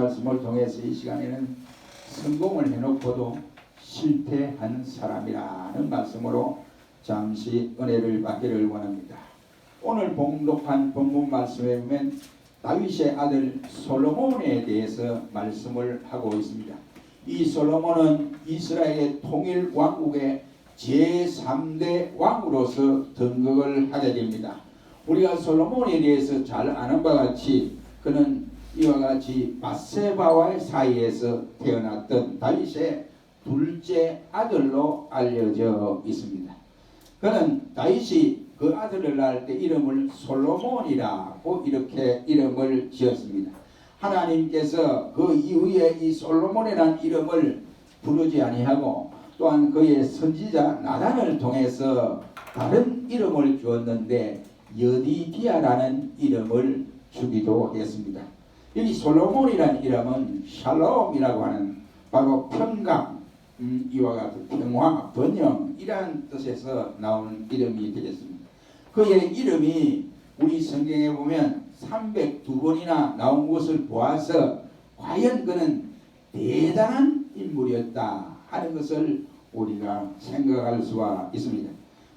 말씀을 통해서 이 시간에는 성공을 해놓고도 실패한 사람이라는 말씀으로 잠시 은혜를 받기를 원합니다. 오늘 봉독한 본문 말씀에 보면 다윗의 아들 솔로몬에 대해서 말씀을 하고 있습니다. 이 솔로몬은 이스라엘의 통일 왕국의 제3대 왕으로서 등극을 하게 됩니다. 우리가 솔로몬에 대해서 잘 아는 바와 같이 그는 이와 같이 밧세바와의 사이에서 태어났던 다윗의 둘째 아들로 알려져 있습니다. 그는 다윗이 그 아들을 낳을 때 이름을 솔로몬이라고 이렇게 이름을 지었습니다. 하나님께서 그 이후에 이 솔로몬이라는 이름을 부르지 아니하고 또한 그의 선지자 나단을 통해서 다른 이름을 주었는데 여디디아라는 이름을 주기도 했습니다. 여기 솔로몬이라는 이름은 샬롬이라고 하는 바로 평강, 이와 같은 평화, 번영이라는 뜻에서 나온 이름이 되겠습니다. 그의 이름이 우리 성경에 보면 302번이나 나온 것을 보아서 과연 그는 대단한 인물이었다 하는 것을 우리가 생각할 수가 있습니다.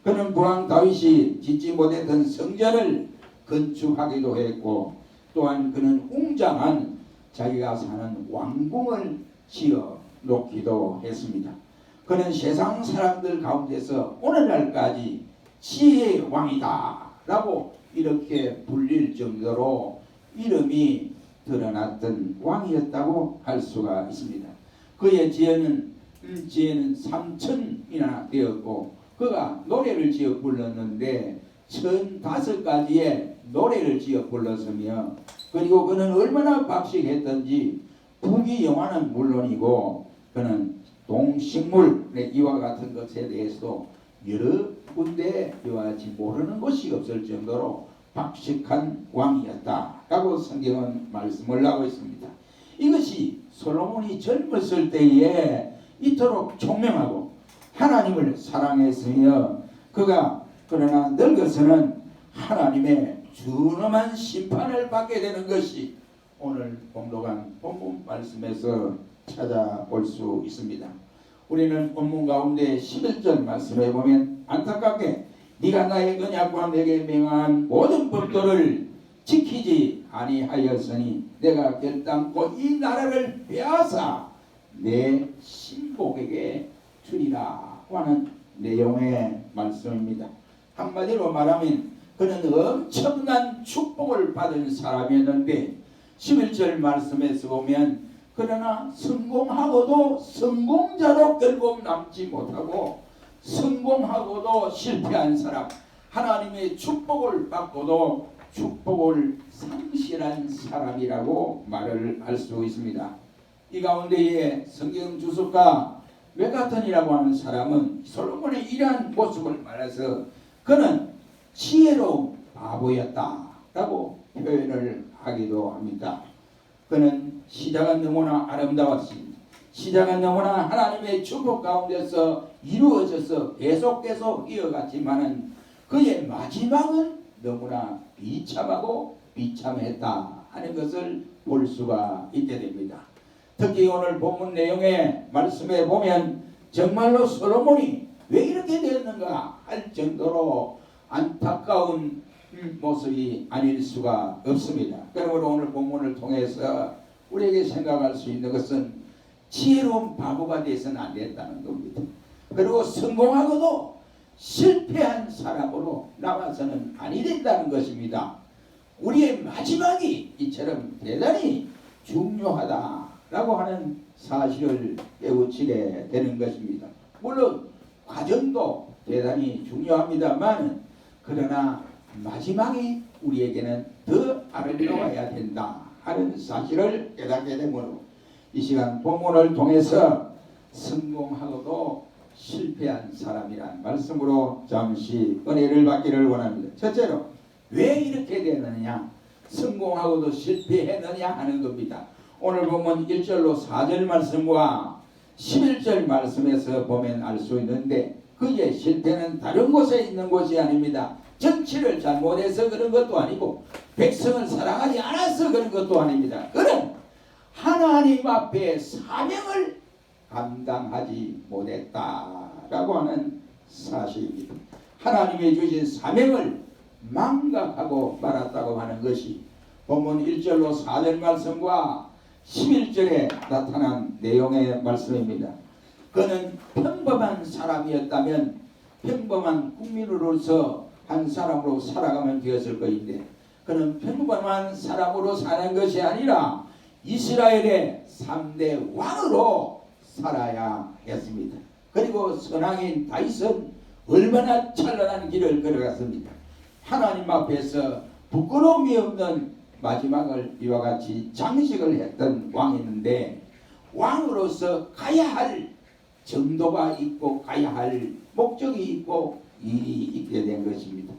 그는 부왕 다윗이 짓지 못했던 성전을 건축하기도 했고 또한 그는 웅장한 자기가 사는 왕궁을 지어 놓기도 했습니다. 그는 세상 사람들 가운데서 오늘날까지 지혜의 왕이다 라고 이렇게 불릴 정도로 이름이 드러났던 왕이었다고 할 수가 있습니다. 그의 지혜는 3천이나 되었고 그가 노래를 지어 불렀는데 1005가지의 노래를 지어 불렀으며 그리고 그는 얼마나 박식했던지 부귀영화는 물론이고 그는 동식물 이와 같은 것에 대해서도 여러 군데 이와 같이 모르는 것이 없을 정도로 박식한 왕이었다라고 성경은 말씀을 하고 있습니다. 이것이 솔로몬이 젊었을 때에 이토록 총명하고 하나님을 사랑했으며 그가 그러나 늙어서는 하나님의 준엄한 심판을 받게 되는 것이 오늘 봉독한 본문 말씀에서 찾아볼 수 있습니다. 우리는 본문 가운데 11절 말씀에 보면 안타깝게 네가 나의 언약과 내게 명한 모든 법도를 지키지 아니하였으니 내가 결단코 이 나라를 빼앗아 내 신복에게 주리라 하는 내용의 말씀입니다. 한마디로 말하면 그는 엄청난 축복을 받은 사람이었는데 11절 말씀에서 보면 그러나 성공하고도 성공자로 결국 남지 못하고 성공하고도 실패한 사람, 하나님의 축복을 받고도 축복을 상실한 사람이라고 말을 할 수 있습니다. 이 가운데에 성경 주석가 메가턴이라고 하는 사람은 솔로몬의 이러한 모습을 말해서 그는 지혜로운 바보였다라고 표현을 하기도 합니다. 그는 시작은 너무나 아름다웠습니다. 시작은 너무나 하나님의 축복 가운데서 이루어져서 계속 이어갔지만은 그의 마지막은 너무나 비참하고 비참했다 하는 것을 볼 수가 있게 됩니다. 특히 오늘 본문 내용의 말씀에 보면 정말로 솔로몬이 왜 이렇게 되었는가 할 정도로 안타까운 모습이 아닐 수가 없습니다. 그러므로 오늘 본문을 통해서 우리에게 생각할 수 있는 것은 지혜로운 바보가 되어서는 안 된다는 겁니다. 그리고 성공하고도 실패한 사람으로 남아서는 아니 된다는 것입니다. 우리의 마지막이 이처럼 대단히 중요하다라고 하는 사실을 깨우치게 되는 것입니다. 물론 과정도 대단히 중요합니다만 그러나 마지막이 우리에게는 더 아름다워야 된다 하는 사실을 깨닫게 되므로 이 시간 본문을 통해서 성공하고도 실패한 사람이란 말씀으로 잠시 은혜를 받기를 원합니다. 첫째로 왜 이렇게 되느냐, 성공하고도 실패했느냐 하는 겁니다. 오늘 보면 1절로 4절 말씀과 11절 말씀에서 보면 알 수 있는데 그의 실패는 다른 곳에 있는 것이 아닙니다. 정치를 잘못해서 그런 것도 아니고 백성을 사랑하지 않아서 그런 것도 아닙니다. 그는 하나님 하나님 앞에 사명을 감당하지 못했다라고 하는 사실입니다. 하나님이 주신 사명을 망각하고 말았다고 하는 것이 본문 1절로 4절 말씀과 11절에 나타난 내용의 말씀입니다. 그는 평범한 사람이었다면 평범한 국민으로서 한 사람으로 살아가면 되었을 것인데 그는 평범한 사람으로 사는 것이 아니라 이스라엘의 3대 왕으로 살아야 했습니다. 그리고 선왕인 다윗은 얼마나 찬란한 길을 걸어갔습니다. 하나님 앞에서 부끄러움이 없는 마지막을 이와 같이 장식을 했던 왕이었는데 왕으로서 가야 할 정도가 있고 가야 할 목적이 있고 일이 있게 된 것입니다.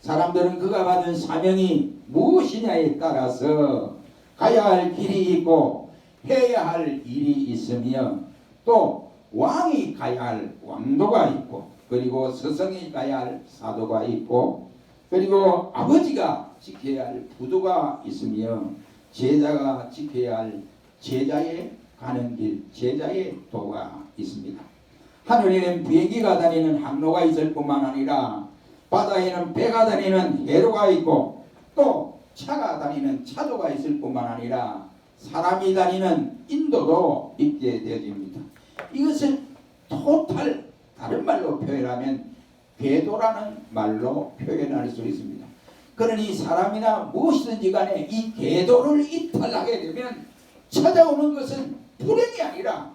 사람들은 그가 받은 사명이 무엇이냐에 따라서 가야 할 길이 있고 해야 할 일이 있으며 또 왕이 가야 할 왕도가 있고 그리고 스승이 가야 할 사도가 있고 그리고 아버지가 지켜야 할 부도가 있으며 제자가 지켜야 할 제자의 가는 길, 제자의 도가 있습니다. 하늘에는 비행기가 다니는 항로가 있을 뿐만 아니라 바다에는 배가 다니는 해로가 있고 또 차가 다니는 차도가 있을 뿐만 아니라 사람이 다니는 인도도 있게 되어집니다. 이것을 토탈 다른 말로 표현하면 궤도라는 말로 표현할 수 있습니다. 그러니 사람이나 무엇이든지 간에 이 궤도를 이탈하게 되면 찾아오는 것은 불행이 아니라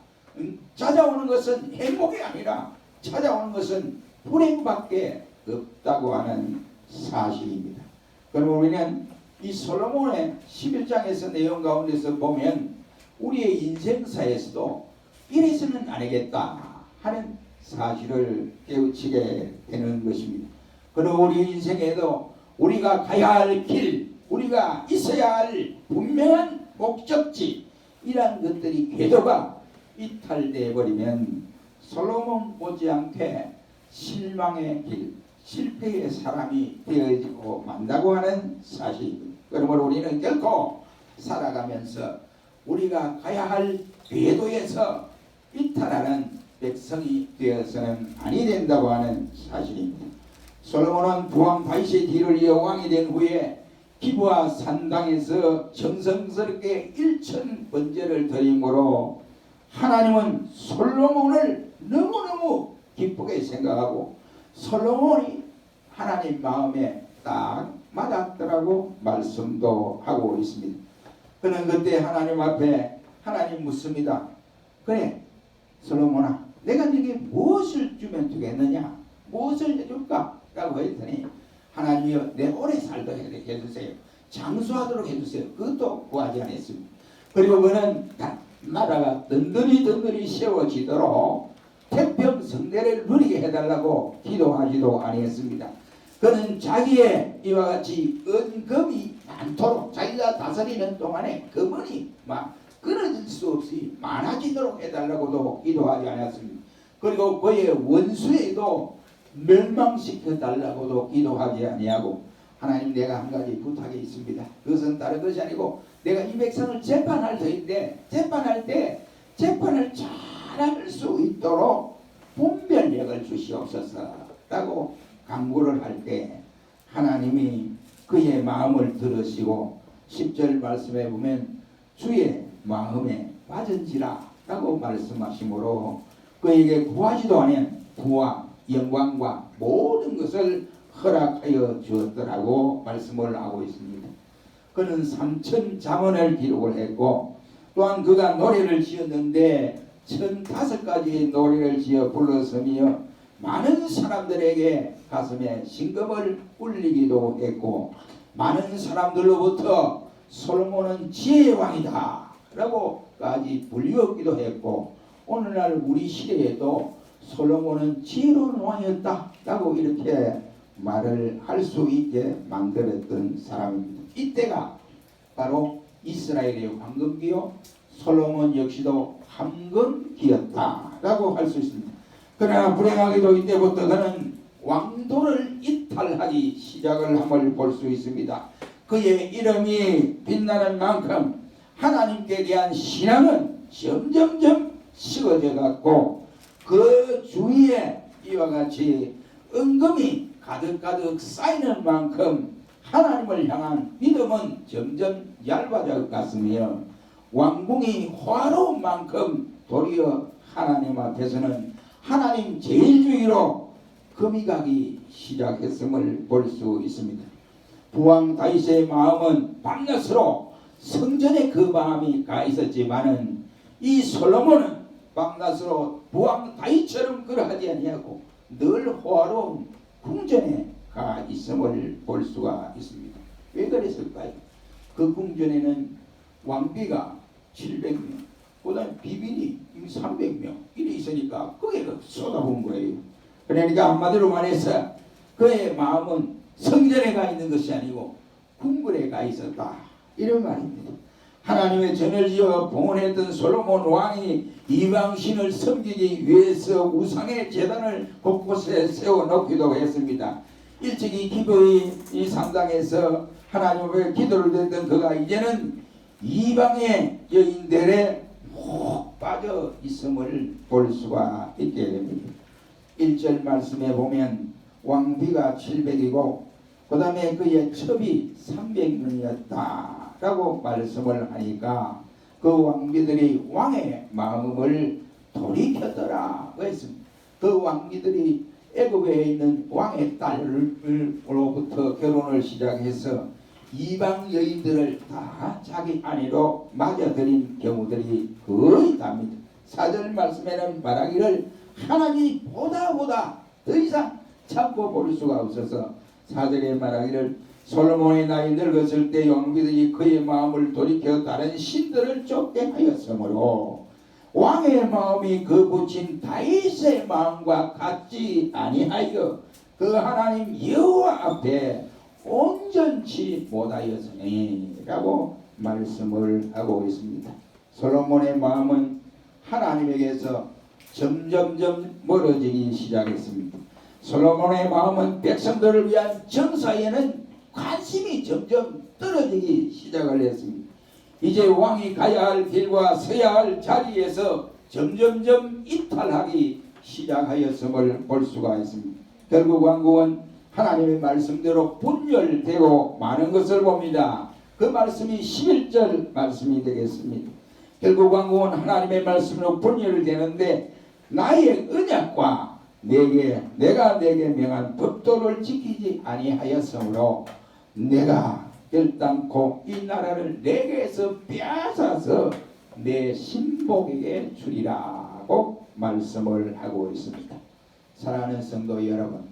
찾아오는 것은 행복이 아니라 찾아오는 것은 불행밖에 없다고 하는 사실입니다. 그럼 우리는 이 솔로몬의 11장에서 내용 가운데서 보면 우리의 인생사에서도 이래서는 안 되겠다 하는 사실을 깨우치게 되는 것입니다. 그리고 우리 인생에도 우리가 가야 할 길, 우리가 있어야 할 분명한 목적지 이러한 것들이 궤도가 이탈되어 버리면 솔로몬 못지않게 실망의 길, 실패의 사람이 되어지고 만다고 하는 사실입니다. 그러므로 우리는 결코 살아가면서 우리가 가야 할 궤도에서 이탈하는 백성이 되어서는 아니 된다고 하는 사실입니다. 솔로몬은 부왕 다윗의 뒤를 이어 왕이 된 후에 기브아 산당에서 정성스럽게 1천 번제를 드림으로 하나님은 솔로몬을 너무너무 기쁘게 생각하고 솔로몬이 하나님 마음에 딱 맞았더라고 말씀도 하고 있습니다. 그는 그때 하나님 앞에 하나님 묻습니다. 그래 솔로몬아 내가 네게 무엇을 주면 되겠느냐 무엇을 해줄까 라고 했더니 하나님이여 내 오래 살도록 해주세요. 장수하도록 해주세요. 그것도 구하지 않았습니다. 그리고 그는 나라가 든든히 세워지도록 태평 성대를 누리게 해달라고 기도하지도 아니했습니다. 그는 자기의 이와 같이 은금이 많도록 자기가 다스리는 동안에 금은이 막 끊어질 수 없이 많아지도록 해달라고도 기도하지 않았습니다. 그리고 그의 원수에도 멸망시켜 달라고도 기도하지 아니하고 하나님 내가 한 가지 부탁이 있습니다. 그것은 다른 것이 아니고 내가 이 백성을 재판할 터인데 재판할 때 재판을 잘할 수 있도록 분별력을 주시옵소서 라고 간구를 할 때 하나님이 그의 마음을 들으시고 10절 말씀에 보면 주의 마음에 빠진지라 라고 말씀하시므로 그에게 구하지도 않은 부와 영광과 모든 것을 허락하여 주었더라고 말씀을 하고 있습니다. 그는 3천 잠언을 기록을 했고 또한 그가 노래를 지었는데 1,005가지의 노래를 지어 불렀으며 많은 사람들에게 가슴에 심금을 울리기도 했고 많은 사람들로부터 솔로몬은 지혜의 왕이다 라고까지 불리웠기도 했고 오늘날 우리 시대에도 솔로몬은 지혜로운 왕이었다 라고 이렇게 말을 할 수 있게 만들었던 사람입니다. 이때가 바로 이스라엘의 황금기요 솔로몬 역시도 황금기였다 라고 할 수 있습니다. 그러나 불행하게도 이때부터 그는 왕도를 이탈하기 시작을 함을 볼 수 있습니다. 그의 이름이 빛나는 만큼 하나님께 대한 신앙은 점점점 식어져 갖고 그 주위에 이와 같이 은금이 가득가득 쌓이는 만큼 하나님을 향한 믿음은 점점 얇아져 갔으며 왕궁이 화로운 만큼 도리어 하나님 앞에서는 하나님 제일주의로 금이 가기 시작했음을 볼 수 있습니다. 부왕 다윗의 마음은 밤낮으로 성전에 그 마음이 가 있었지만은 이 솔로몬은 밤낮으로 부왕 다윗처럼 그러하지 아니하고 늘 호화로운 궁전에 가 있음을 볼 수가 있습니다. 왜 그랬을까요? 그 궁전에는 왕비가 700명, 그 다음에 비빈이 300명 이래 있으니까 그게 쏟아본 거예요. 그러니까 한마디로 말해서 그의 마음은 성전에 가 있는 것이 아니고 궁궐에 가 있었다, 이런 말입니다. 하나님의 전을 지어 봉헌했던 솔로몬 왕이 이방신을 섬기기 위해서 우상의 제단을 곳곳에 세워놓기도 했습니다. 일찍이 기도의 이 상당에서 하나님 앞에 기도를 드렸던 그가 이제는 이방의 여인들에 푹 빠져 있음을 볼 수가 있게 됩니다. 1절 말씀에 보면 왕비가 700이고 그 다음에 그의 첩이 300명이었다 라고 말씀을 하니까 그 왕비들이 왕의 마음을 돌이켰더라 했습니다. 그 왕비들이 애굽에 있는 왕의 딸로부터 결혼을 시작해서 이방 여인들을 다 자기 아내로 맞아들인 경우들이 거의 답니다. 4절 말씀에는 말하기를 하나님이 보다 더 이상 참고 볼 수가 없어서 4절에 말하기를 솔로몬의 나이 늙었을 때 왕비들이 그의 마음을 돌이켜 다른 신들을 쫓게 하였으므로 왕의 마음이 그 부친 다윗의 마음과 같지 아니하여 그 하나님 여호와 앞에 온전치 못하였으니 라고 말씀을 하고 있습니다. 솔로몬의 마음은 하나님에게서 점점점 멀어지기 시작했습니다. 솔로몬의 마음은 백성들을 위한 정사에는 관심이 점점 떨어지기 시작을 했습니다. 이제 왕이 가야 할 길과 서야 할 자리에서 점점점 이탈하기 시작하였음을 볼 수가 있습니다. 결국 왕국은 하나님의 말씀대로 분열되고 많은 것을 봅니다. 그 말씀이 11절 말씀이 되겠습니다. 결국 왕국은 하나님의 말씀으로 분열되는데 나의 언약과 내가 내게 명한 법도를 지키지 아니하였으므로 내가 결단코 이 나라를 내게서 빼앗아서 내 신복에게 주리라고 말씀을 하고 있습니다. 사랑하는 성도 여러분,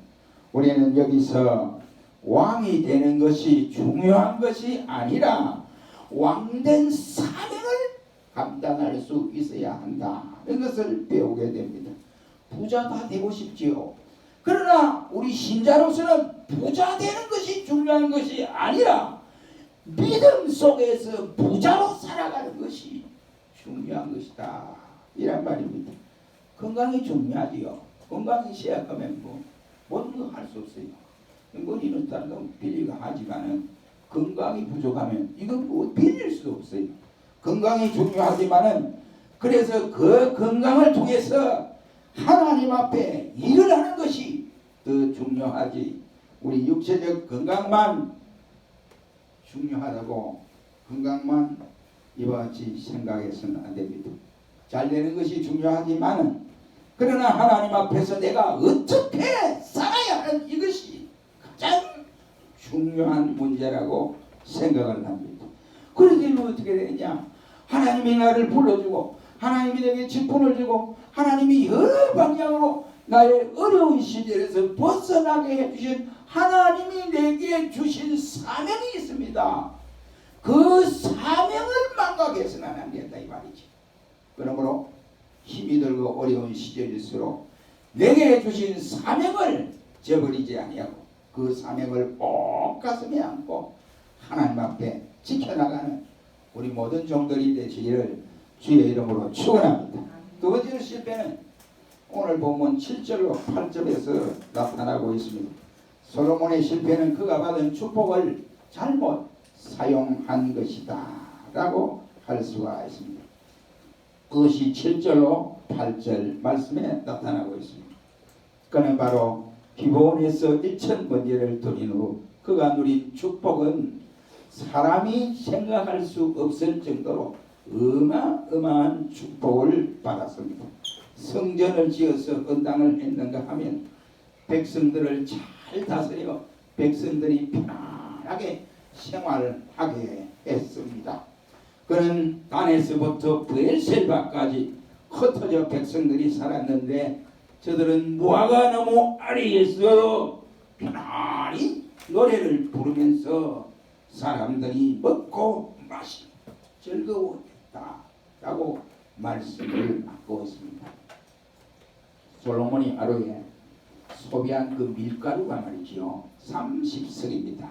우리는 여기서 왕이 되는 것이 중요한 것이 아니라 왕된 사명을 감당할 수 있어야 한다, 이것을 배우게 됩니다. 부자 다 되고 싶지요. 그러나 우리 신자로서는 부자 되는 것이 중요한 것이 아니라 믿음 속에서 부자로 살아가는 것이 중요한 것이다, 이란 말입니다. 건강이 중요하지요. 건강이 쇠약하면 모든 거 할 수 없어요. 머리는 다른 빌리가 하지만은 건강이 부족하면 이건 빌릴 수도 없어요. 건강이 중요하지만은 그래서 그 건강을 통해서 하나님 앞에 일을 하는 것이 더 중요하지, 우리 육체적 건강만 중요하다고 건강만 이와 같이 생각해서는 안 됩니다. 잘 되는 것이 중요하지만은 그러나 하나님 앞에서 내가 어떻게 살아야 하는 이것이 가장 중요한 문제라고 생각을 합니다. 그래서 어떻게 되느냐, 하나님이 나를 불러주고 하나님이 내게 직분을 주고 하나님이 여러 방향으로 나의 어려운 시절에서 벗어나게 해주신 하나님이 내게 주신 사명이 있습니다. 그 사명을 망각해서는 안 된다, 이 말이지. 그러므로 힘이 들고 어려운 시절일수록 내게 주신 사명을 저버리지 아니하고 그 사명을 꼭 가슴에 안고 하나님 앞에 지켜나가는 우리 모든 종들이 되시기를 주의 이름으로 축원합니다. 두 번째 실패는 오늘 본문 7절로 8절에서 나타나고 있습니다. 솔로몬의 실패는 그가 받은 축복을 잘못 사용한 것이다 라고 할 수가 있습니다. 그것이 7절로 8절 말씀에 나타나고 있습니다. 그는 바로 기브온에서 1,000번제를 드린 후 그가 누린 축복은 사람이 생각할 수 없을 정도로 어마어마한 축복을 받았습니다. 성전을 지어서 건당을 했는가 하면 백성들을 잘 다스려 백성들이 편안하게 생활하게 했습니다. 그는 단에서부터 브엘셀바까지 흩어져 백성들이 살았는데 저들은 무화과 나무 아래에서 편안히 노래를 부르면서 사람들이 먹고 마시고 즐거워했다라고 말씀을 하고 있습니다. 솔로몬이 하루에 소비한 그 밀가루가 말이지요 30석입니다.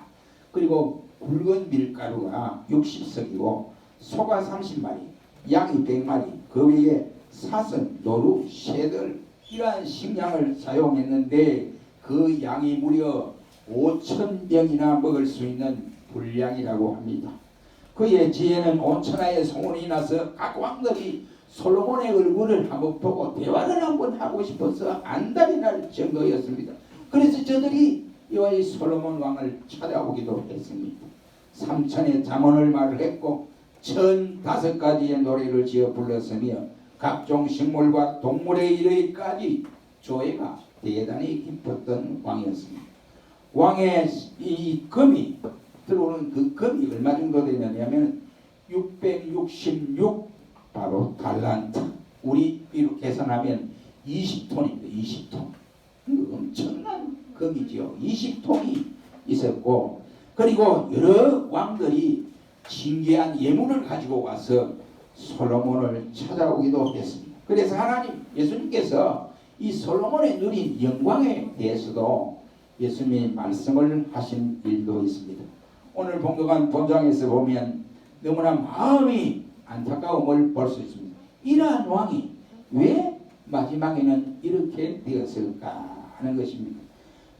그리고 굵은 밀가루가 60석이고 소가 30마리, 양이 100마리, 그 위에 사슴, 노루, 새들 이러한 식량을 사용했는데 그 양이 무려 5,000명이나 먹을 수 있는 분량이라고 합니다. 그의 지혜는 온 천하에 소문이 나서 각 왕들이 솔로몬의 얼굴을 한번 보고 대화를 한번 하고 싶어서 안달이 날 정도였습니다. 그래서 저들이 이 솔로몬 왕을 찾아오기도 했습니다. 3천의 잠언을 말을 했고 1,005가지의 노래를 지어 불렀으며 각종 식물과 동물에 이르기까지 조예가 대단히 깊었던 왕이었습니다. 왕의 이 금이 들어오는 그 금이 얼마 정도 되냐면 666 바로 달란트, 우리 비로 계산하면 20톤입니다. 20톤. 엄청난 금이죠. 20톤이 있었고, 그리고 여러 왕들이 신기한 예물을 가지고 와서 솔로몬을 찾아오기도 했습니다. 그래서 하나님, 예수님께서 이 솔로몬의 누린 영광에 대해서도 예수님이 말씀을 하신 일도 있습니다. 오늘 본격한 본장에서 보면 너무나 마음이 안타까움을 볼 수 있습니다. 이러한 왕이 왜 마지막에는 이렇게 되었을까 하는 것입니다.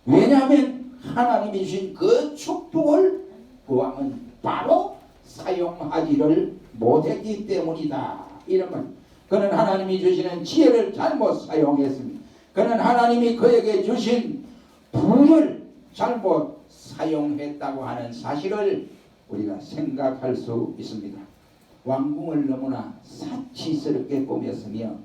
왜냐하면 하나님이 주신 그 축복을 그 왕은 바로 사용하지를 못했기 때문이다. 이런 말. 그는 하나님이 주시는 지혜를 잘못 사용했습니다. 그는 하나님이 그에게 주신 부를 잘못 사용했다고 하는 사실을 우리가 생각할 수 있습니다. 왕궁을 너무나 사치스럽게 꾸몄으며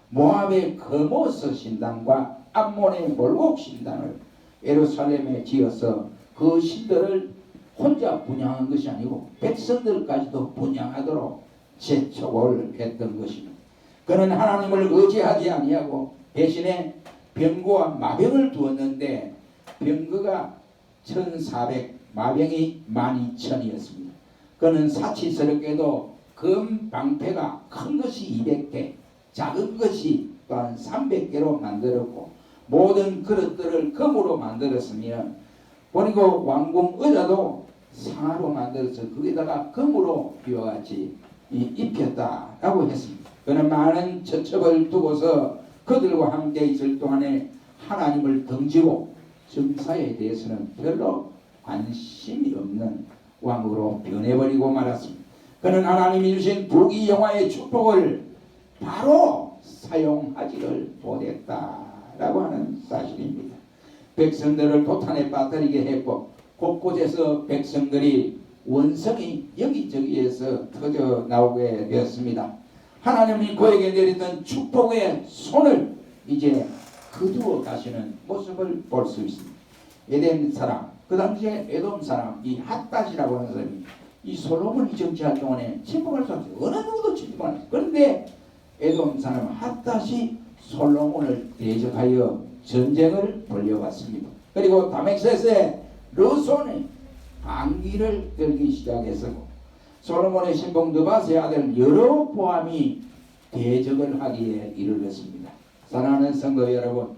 모압의 거모스 신당과 암몬의 몰곡 신당을 예루살렘에 지어서 그 신들을 혼자 분양한 것이 아니고 백성들까지도 분양하도록 재촉을 했던 것입니다. 그는 하나님을 의지하지 아니하고 대신에 병거와 마병을 두었는데 병거가 1,400, 마병이 12,000이었습니다. 그는 사치스럽게도 금 방패가 큰 것이 200개, 작은 것이 또한 300개로 만들었고 모든 그릇들을 금으로 만들었으며 그리고 왕궁 의자도 상아로 만들어서 거기다가 금으로 이와 같이 입혔다라고 했습니다. 그는 많은 처첩을 두고서 그들과 함께 있을 동안에 하나님을 등지고 정사에 대해서는 별로 관심이 없는 왕으로 변해버리고 말았습니다. 그는 하나님이 주신 부귀영화의 축복을 바로 사용하지를 못했다라고 하는 사실입니다. 백성들을 도탄에 빠뜨리게 했고 곳곳에서 백성들이 원성이 여기저기에서 터져 나오게 되었습니다. 하나님이 그에게 내리던 축복의 손을 이제 거두어 가시는 모습을 볼 수 있습니다. 에덴 사람, 그 당시에 에돔 사람, 이 핫닷이라고 하는 사람이 이 솔로몬이 정치할 동안에 침묵할 수 없어요. 어느 누구도 침묵 안 했어요. 그런데 에돔 사람 핫닷이 솔로몬을 대적하여 전쟁을 벌여왔습니다. 그리고 다메섹스에 르손이 반기를 들기 시작했었고 솔로몬의 신봉 느바스의 아들 여로보암이 대적을 하기에 이르렀습니다. 사랑하는 성도 여러분,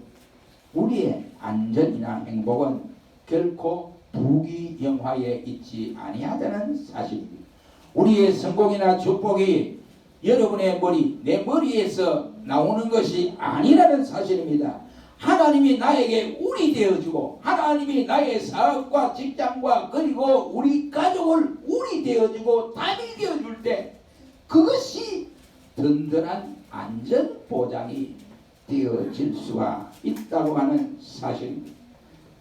우리의 안전이나 행복은 결코 부귀영화에 있지 아니하다는 사실입니다. 우리의 성공이나 축복이 여러분의 머리, 내 머리에서 나오는 것이 아니라는 사실입니다. 하나님이 나에게 운이 되어주고 하나님이 나의 사업과 직장과 그리고 우리 가족을 운이 되어주고 답이 되어줄 때 그것이 든든한 안전 보장이 되어질 수가 있다고 하는 사실입니다.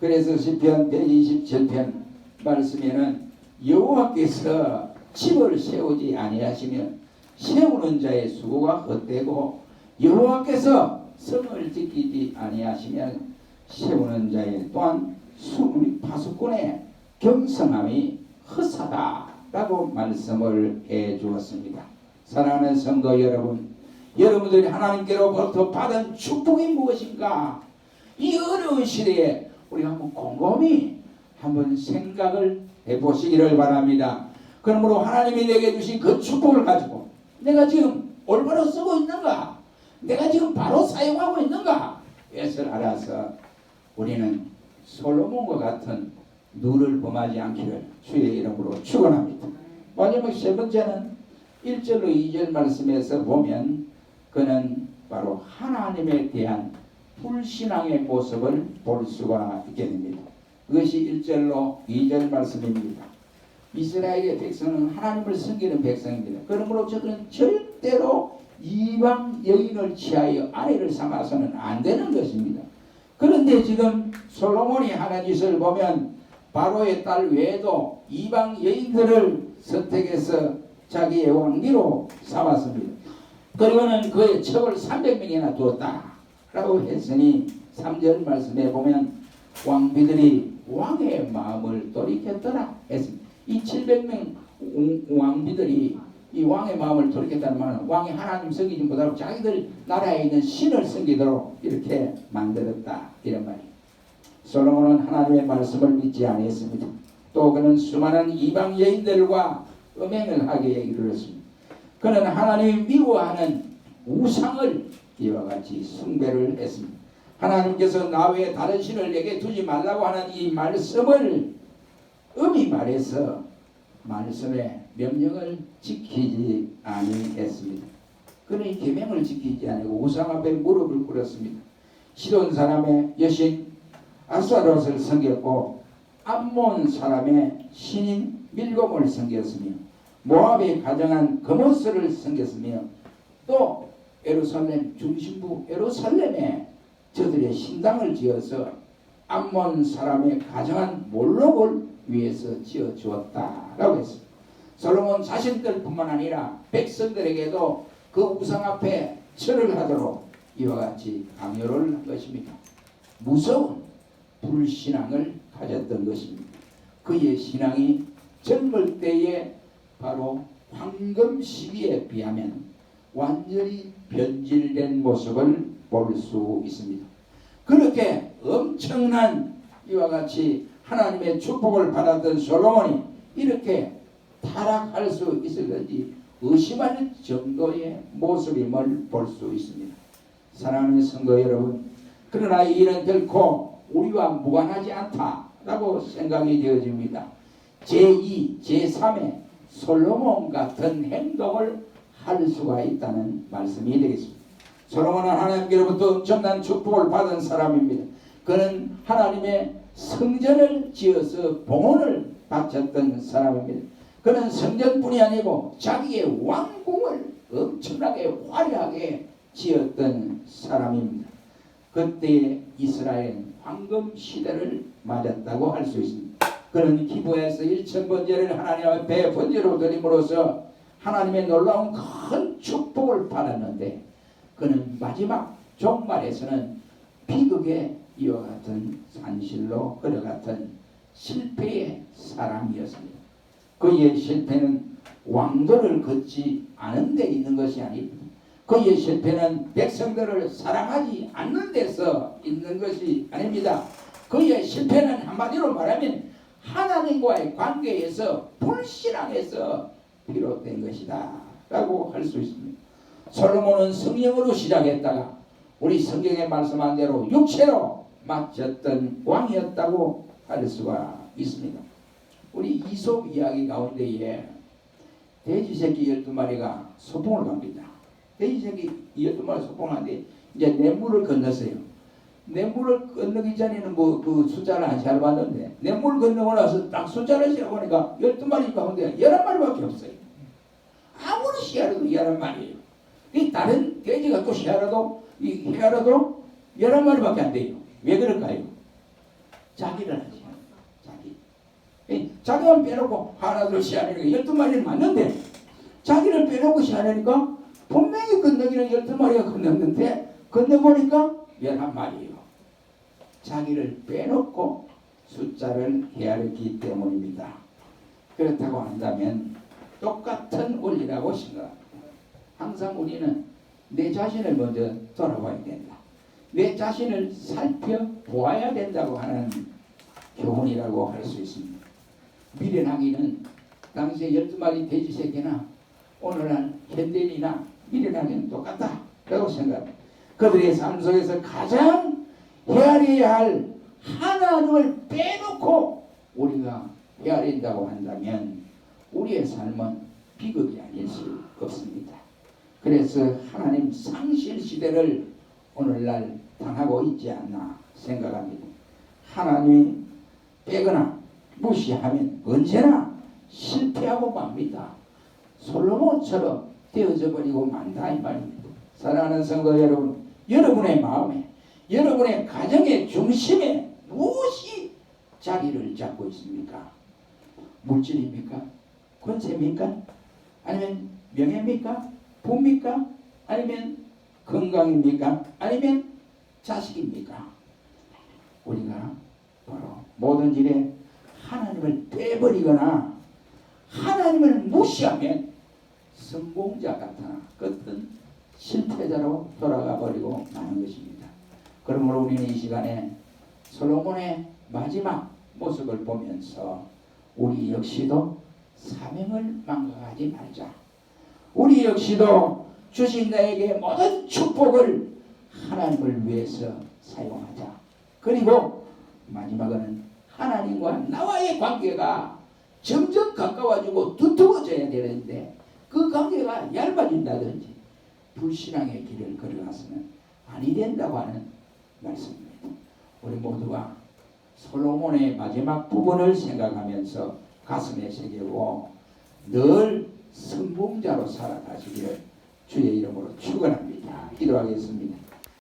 그래서 시편 127편 말씀에는 여호와께서 집을 세우지 아니하시면 세우는 자의 수고가 헛되고 여호와께서 성을 지키지 아니하시면 세우는 자의 또한 파수꾼의 경성함이 헛사다라고 말씀을 해 주었습니다. 사랑하는 성도 여러분, 여러분들이 하나님께로부터 받은 축복이 무엇인가? 이 어려운 시대에 우리가 한번 곰곰이 한번 생각을 해보시기를 바랍니다. 그러므로 하나님이 내게 주신 그 축복을 가지고 내가 지금 올바로 쓰고 있는가? 내가 지금 바로 사용하고 있는가? 이것을 알아서 우리는 솔로몬과 같은 누를 범하지 않기를 주의 이름으로 축원합니다. 마지막 세 번째는 1절로 2절 말씀에서 보면 그는 바로 하나님에 대한 불신앙의 모습을 볼 수가 있게 됩니다. 그것이 1절로 2절 말씀입니다. 이스라엘의 백성은 하나님을 섬기는 백성입니다. 그러므로 저들은 절대로 이방 여인을 취하여 아내를 삼아서는 안 되는 것입니다. 그런데 지금 솔로몬이 하는 짓을 보면 바로의 딸 외에도 이방 여인들을 선택해서 자기의 왕비로 삼았습니다. 그리고는 그의 첩을 300명이나 두었다라고 했으니 3절 말씀에 보면 왕비들이 왕의 마음을 돌이켰더라 했습니다. 이 700명 왕비들이 이 왕의 마음을 돌이켰다는 말은 왕이 하나님 섬기지 못하고 자기들 나라에 있는 신을 섬기도록 이렇게 만들었다 이런 말이에요. 솔로몬은 하나님의 말씀을 믿지 않았습니다. 또 그는 수많은 이방 여인들과 음행을 하게 이르렀습니다. 그는 하나님이 미워하는 우상을 이와 같이 숭배를 했습니다. 하나님께서 나 외에 다른 신을 내게 두지 말라고 하는 이 말씀을 엄히 말해서 말씀의 명령을 지키지 아니했습니다. 그는 이 계명을 지키지 아니고 우상 앞에 무릎을 꿇었습니다. 시돈 사람의 여신 아스타롯을 섬겼고 암몬 사람의 신인 밀곰을 섬겼으며 모압이 가정한 그모스를 섬겼으며 또 예루살렘 중심부 예루살렘에 저들의 신당을 지어서 암몬 사람의 가정한 몰록을 위해서 지어 주었다라고 했습니다. 솔로몬 자신들뿐만 아니라 백성들에게도 그 우상 앞에 절을 하도록 이와 같이 강요를 한 것입니다. 무서운 불신앙을 가졌던 것입니다. 그의 신앙이 젊을 때에 바로 황금 시기에 비하면 완전히 변질된 모습을 볼 수 있습니다. 그렇게 엄청난 이와 같이 하나님의 축복을 받았던 솔로몬이 이렇게 타락할 수 있을지 의심할 정도의 모습임을 볼 수 있습니다. 사랑하는 성도 여러분, 그러나 이 일은 결코 우리와 무관하지 않다라고 생각이 되어집니다. 제2, 제3의 솔로몬 같은 행동을 할 수가 있다는 말씀이 되겠습니다. 솔로몬은 하나님께로부터 엄청난 축복을 받은 사람입니다. 그는 하나님의 성전을 지어서 봉헌을 바쳤던 사람입니다. 그는 성전뿐이 아니고 자기의 왕궁을 엄청나게 화려하게 지었던 사람입니다. 그때 이스라엘은 황금 시대를 맞았다고 할 수 있습니다. 그는 기부에서 1000번제를 하나님 앞에 번제로 드림으로써 하나님의 놀라운 큰 축복을 받았는데 그는 마지막 종말에서는 비극의 이와 같은 산실로 걸어갔던 실패의 사람이었습니다. 그의 실패는 왕도를 걷지 않은 데 있는 것이 아닙니다. 그의 실패는 백성들을 사랑하지 않는 데서 있는 것이 아닙니다. 그의 실패는 한마디로 말하면 하나님과의 관계에서 불신앙에서 비롯된 것이다 라고 할 수 있습니다. 솔로몬은 성령으로 시작했다가 우리 성경에 말씀한 대로 육체로 맞췄던 왕이었다고 할 수가 있습니다. 우리 이솝 이야기 가운데에 돼지 새끼 12마리가 소풍을 갑니다. 돼지 새끼 12마리 소풍하는데 이제 냇물을 건넜어요. 냇물을 건너기 전에는 그 숫자를 안 세어봤는데 냇물 건너고 나서 딱 숫자를 세어보니까 12마리 가운데 11마리밖에 없어요. 아무 아무리 시야라도 11마리예요. 이 다른 돼지가 또 시야라도 이 헤아라도 11마리밖에 안 돼요. 왜 그럴까요? 자기를 하지. 자기만 빼놓고 하나 둘 시야내니까 12마리는 맞는데 자기를 빼놓고 시야내니까 분명히 건너기는 12마리가 건넜는데 건너보니까 11마리예요. 자기를 빼놓고 숫자를 헤아렸기 때문입니다. 그렇다고 한다면 똑같은 원리라고 생각합니다. 항상 우리는 내 자신을 먼저 돌아봐야 된다. 내 자신을 살펴보아야 된다고 하는 교훈이라고 할 수 있습니다. 미련하기는 당시에 12마리 돼지 새끼나 오늘날 현대인이나 미련하기는 똑같다 라고 생각합니다. 그들의 삶 속에서 가장 헤아려야 할 하나님을 빼놓고 우리가 헤아린다고 한다면 우리의 삶은 비극이 아닐 수 없습니다. 그래서 하나님 상실 시대를 오늘날 당하고 있지 않나 생각합니다. 하나님이 빼거나 무시하면 언제나 실패하고 맙니다. 솔로몬처럼 되어져 버리고 만다 이 말입니다. 사랑하는 성도 여러분, 여러분의 마음에 여러분의 가정의 중심에 무엇이 자리를 잡고 있습니까? 물질입니까? 권세입니까? 아니면 명예입니까? 부입니까? 아니면 건강입니까? 아니면 자식입니까? 우리가 바로 모든 일에 하나님을 빼버리거나 하나님을 무시하면 성공자 같아 끝은 실패자로 돌아가 버리고 마는 것입니다. 그러므로 우리는 이 시간에 솔로몬의 마지막 모습을 보면서 우리 역시도 사명을 망각하지 말자. 우리 역시도 주신 나에게 모든 축복을 하나님을 위해서 사용하자. 그리고 마지막은 하나님과 나와의 관계가 점점 가까워지고 두터워져야 되는데 그 관계가 얇아진다든지 불신앙의 길을 걸어가서는 아니 된다고 하는 말씀입니다. 우리 모두가 솔로몬의 마지막 부분을 생각하면서 가슴에 새기고 늘 성공자로 살아가시기를 주의 이름으로 축원합니다. 기도하겠습니다.